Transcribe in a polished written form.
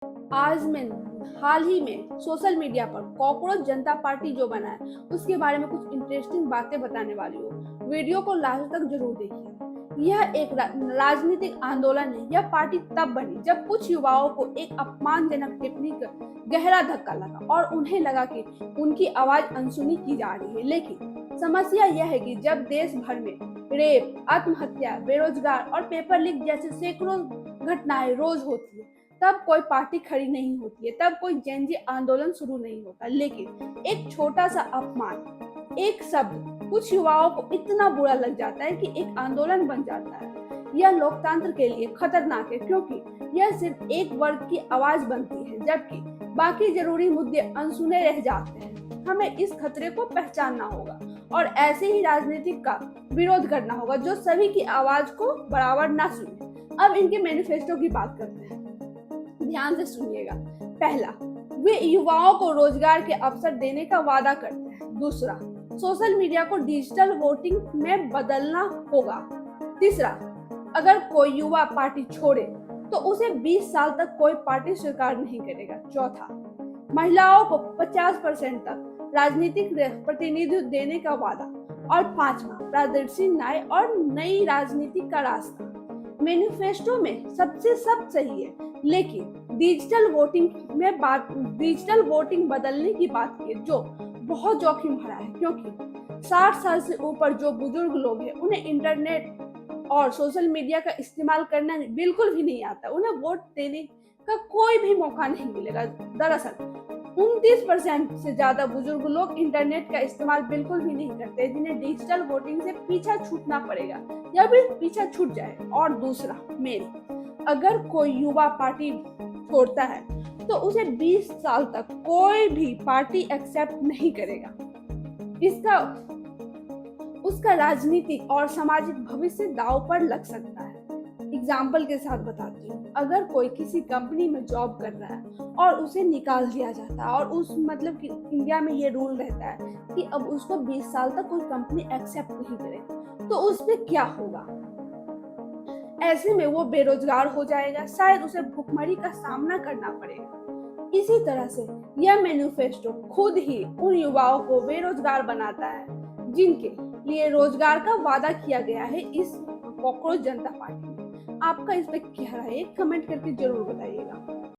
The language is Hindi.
आज मैं हाल ही में सोशल मीडिया पर कॉकरोच जनता पार्टी जो बना है उसके बारे में कुछ इंटरेस्टिंग बातें बताने वाली हूँ। वीडियो को लास्ट तक जरूर देखिए। यह एक राजनीतिक आंदोलन है। यह पार्टी तब बनी जब कुछ युवाओं को एक अपमानजनक टिप्पणी का गहरा धक्का लगा और उन्हें लगा कि उनकी आवाज अनसुनी की जा रही है। लेकिन समस्या यह है कि जब देश भर में रेप, आत्महत्या, बेरोजगार और पेपर लीक जैसे सैकड़ों घटनाएं रोज होती है, तब कोई पार्टी खड़ी नहीं होती है, तब कोई जेन जी आंदोलन शुरू नहीं होता। लेकिन एक छोटा सा अपमान, एक शब्द कुछ युवाओं को इतना बुरा लग जाता है कि एक आंदोलन बन जाता है। यह लोकतंत्र के लिए खतरनाक है, क्योंकि यह सिर्फ एक वर्ग की आवाज बनती है जबकि बाकी जरूरी मुद्दे अनसुने रह जाते हैं। हमें इस खतरे को पहचानना होगा और ऐसे ही राजनीतिक का विरोध करना होगा जो सभी की आवाज को बराबर ना सुने। अब इनके मैनिफेस्टो की बात करते हैं, ध्यान से सुनिएगा। पहला, वे युवाओं को रोजगार के अवसर देने का वादा करते हैं। दूसरा, सोशल मीडिया को डिजिटल वोटिंग में बदलना होगा। तीसरा, अगर कोई युवा पार्टी छोड़े तो उसे 20 साल तक कोई पार्टी स्वीकार नहीं करेगा। चौथा, महिलाओं को 50% तक राजनीतिक प्रतिनिधित्व देने का वादा। और पांचवा, पारदर्शी न्याय और नई राजनीति का रास्ता। मैनिफेस्टो में सबसे सब सही है, लेकिन डिजिटल वोटिंग बदलने की बात की जो बहुत जोखिम भरा है, क्योंकि 60 साल से ऊपर जो बुजुर्ग लोग हैं उन्हें इंटरनेट और सोशल मीडिया का इस्तेमाल करना बिल्कुल भी नहीं आता। उन्हें वोट देने का कोई भी मौका नहीं मिलेगा। दरअसल 29% से ज्यादा बुजुर्ग लोग इंटरनेट का इस्तेमाल बिल्कुल भी नहीं करते, जिन्हें डिजिटल वोटिंग से पीछा छूटना पड़ेगा या फिर पीछा छूट जाए। और दूसरा, अगर कोई युवा पार्टी छोड़ता है तो उसे 20 साल तक कोई भी पार्टी एक्सेप्ट नहीं करेगा। इसका उसका राजनीतिक और सामाजिक भविष्य दांव पर लग सकता है। एग्जाम्पल के साथ बताती हूँ, अगर कोई किसी कंपनी में जॉब कर रहा है और उसे निकाल दिया जाता है और उस मतलब कि इंडिया में ये रूल रहता है कि अब उसको 20 साल तक कोई कंपनी एक्सेप्ट नहीं करे, तो उस पर क्या होगा? ऐसे में वो बेरोजगार हो जाएगा, शायद उसे भुखमरी का सामना करना पड़ेगा। इसी तरह से यह मैनिफेस्टो खुद ही उन युवाओं को बेरोजगार बनाता है जिनके लिए रोजगार का वादा किया गया है इस कॉकरोच जनता पार्टी में। आपका इस पे क्या राय है? कमेंट करके जरूर बताइएगा।